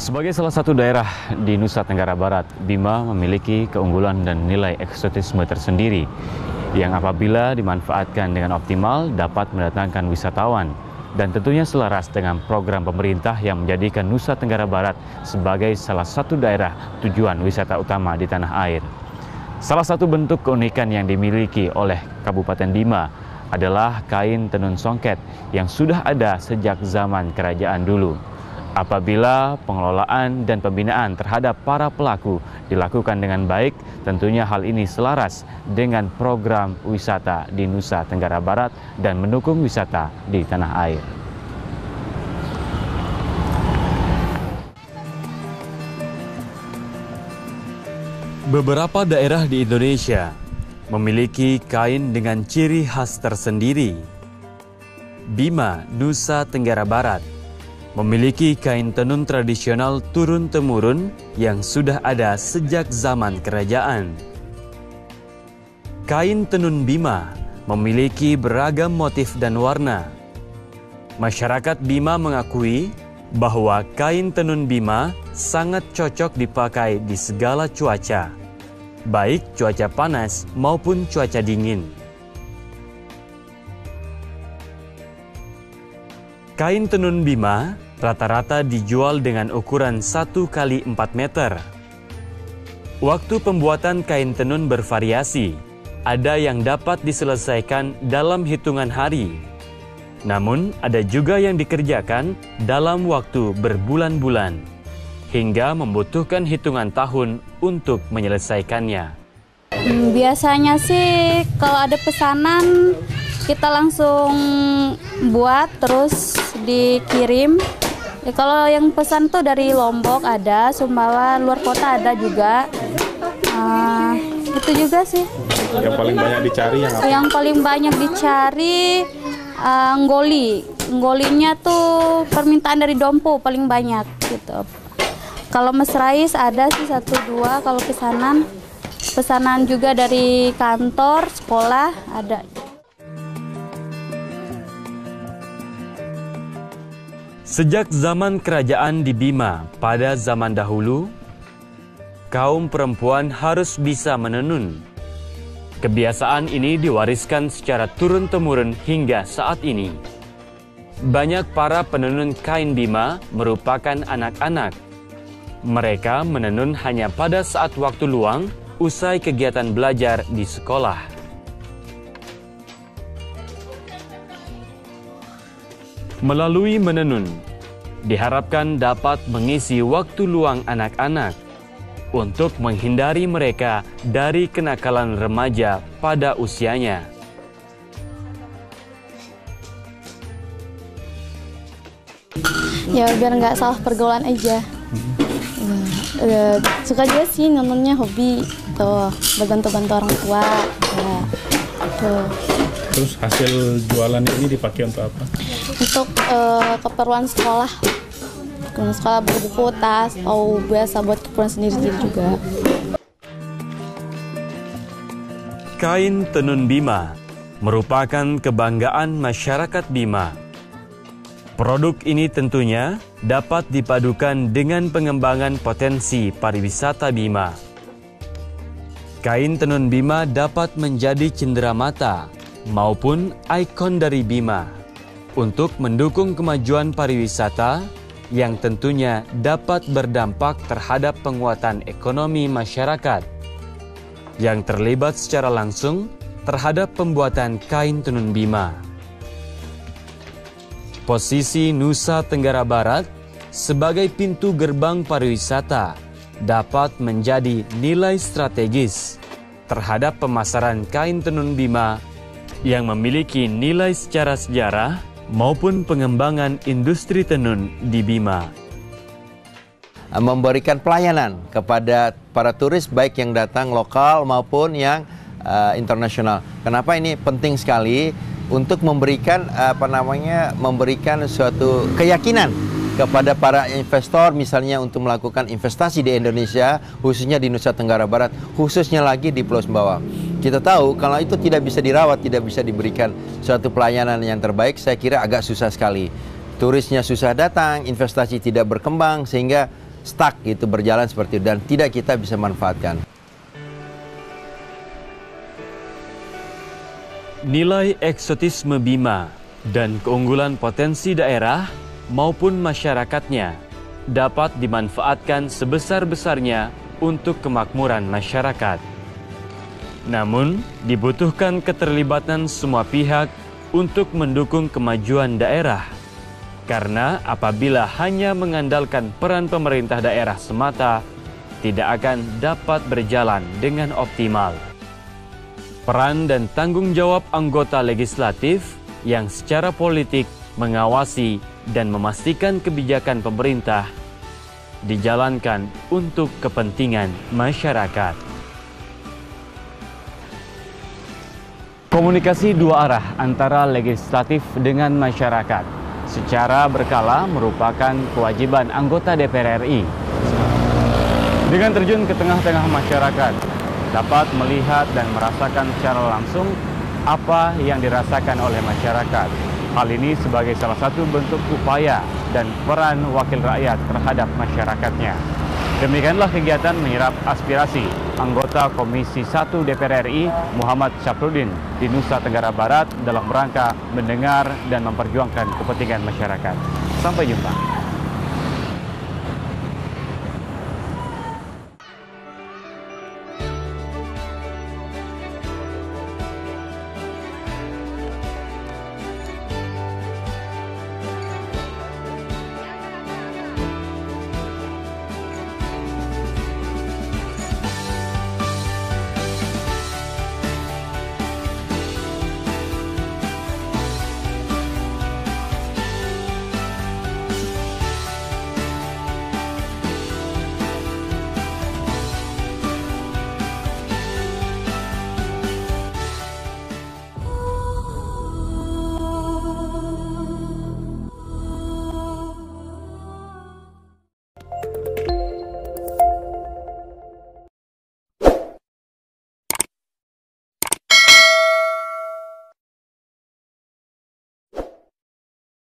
Sebagai salah satu daerah di Nusa Tenggara Barat, Bima memiliki keunggulan dan nilai eksotisme tersendiri yang apabila dimanfaatkan dengan optimal dapat mendatangkan wisatawan dan tentunya selaras dengan program pemerintah yang menjadikan Nusa Tenggara Barat sebagai salah satu daerah tujuan wisata utama di tanah air. Salah satu bentuk keunikan yang dimiliki oleh Kabupaten Bima adalah kain tenun songket yang sudah ada sejak zaman kerajaan dulu. Apabila pengelolaan dan pembinaan terhadap para pelaku dilakukan dengan baik, tentunya hal ini selaras dengan program wisata di Nusa Tenggara Barat dan mendukung wisata di tanah air. Beberapa daerah di Indonesia memiliki kain dengan ciri khas tersendiri. Bima, Nusa Tenggara Barat memiliki kain tenun tradisional turun-temurun yang sudah ada sejak zaman kerajaan. Kain tenun Bima memiliki beragam motif dan warna. Masyarakat Bima mengakui bahwa kain tenun Bima sangat cocok dipakai di segala cuaca, baik cuaca panas maupun cuaca dingin. Kain tenun Bima rata-rata dijual dengan ukuran 1 x 4 meter. Waktu pembuatan kain tenun bervariasi, ada yang dapat diselesaikan dalam hitungan hari. Namun ada juga yang dikerjakan dalam waktu berbulan-bulan, hingga membutuhkan hitungan tahun untuk menyelesaikannya. Biasanya sih kalau ada pesanan kita langsung buat terus dikirim. Kalau yang pesan tuh dari Lombok ada, Sumbawa, luar kota ada juga. Itu juga sih. Yang paling banyak dicari yang apa? Yang paling banyak dicari nggoli. Nggolinya tuh permintaan dari Dompu paling banyak gitu. Kalau mesrais ada sih 1-2 kalau pesanan. Pesanan juga dari kantor, sekolah ada. Sejak zaman kerajaan di Bima pada zaman dahulu, kaum perempuan harus bisa menenun. Kebiasaan ini diwariskan secara turun-temurun hingga saat ini. Banyak para penenun kain Bima merupakan anak-anak. Mereka menenun hanya pada saat waktu luang usai kegiatan belajar di sekolah. Melalui menenun, diharapkan dapat mengisi waktu luang anak-anak untuk menghindari mereka dari kenakalan remaja pada usianya. Ya biar nggak salah pergaulan aja. Suka juga sih nenunnya, hobi tuh, berbantu-bantu orang tua. Ya, tuh. Terus hasil jualan ini dipakai untuk apa? Untuk keperluan sekolah. Keperluan sekolah, buku, tas, atau biasa buat keperluan sendiri-sendiri juga. Kain tenun Bima merupakan kebanggaan masyarakat Bima. Produk ini tentunya dapat dipadukan dengan pengembangan potensi pariwisata Bima. Kain tenun Bima dapat menjadi cenderamata maupun ikon dari Bima untuk mendukung kemajuan pariwisata yang tentunya dapat berdampak terhadap penguatan ekonomi masyarakat yang terlibat secara langsung terhadap pembuatan kain tenun Bima. Posisi Nusa Tenggara Barat sebagai pintu gerbang pariwisata dapat menjadi nilai strategis terhadap pemasaran kain tenun Bima yang memiliki nilai secara sejarah maupun pengembangan industri tenun di Bima. Memberikan pelayanan kepada para turis baik yang datang lokal maupun yang internasional. Kenapa ini penting sekali? Untuk memberikan memberikan suatu keyakinan kepada para investor misalnya untuk melakukan investasi di Indonesia, khususnya di Nusa Tenggara Barat, khususnya lagi di Pulau Sumbawa. Kita tahu kalau itu tidak bisa dirawat, tidak bisa diberikan suatu pelayanan yang terbaik, saya kira agak susah sekali. Turisnya susah datang, investasi tidak berkembang, sehingga stuck gitu, berjalan seperti itu, dan tidak kita bisa manfaatkan. Nilai eksotisme Bima dan keunggulan potensi daerah maupun masyarakatnya dapat dimanfaatkan sebesar-besarnya untuk kemakmuran masyarakat. Namun, dibutuhkan keterlibatan semua pihak untuk mendukung kemajuan daerah. Karena apabila hanya mengandalkan peran pemerintah daerah semata, tidak akan dapat berjalan dengan optimal. Peran dan tanggung jawab anggota legislatif yang secara politik mengawasi dan memastikan kebijakan pemerintah dijalankan untuk kepentingan masyarakat. Komunikasi dua arah antara legislatif dengan masyarakat secara berkala merupakan kewajiban anggota DPR RI. Dengan terjun ke tengah-tengah masyarakat, dapat melihat dan merasakan secara langsung apa yang dirasakan oleh masyarakat. Hal ini sebagai salah satu bentuk upaya dan peran wakil rakyat terhadap masyarakatnya. Demikianlah kegiatan menyerap aspirasi anggota Komisi 1 DPR RI Muhammad Syafruddin di Nusa Tenggara Barat dalam rangka mendengar dan memperjuangkan kepentingan masyarakat. Sampai jumpa.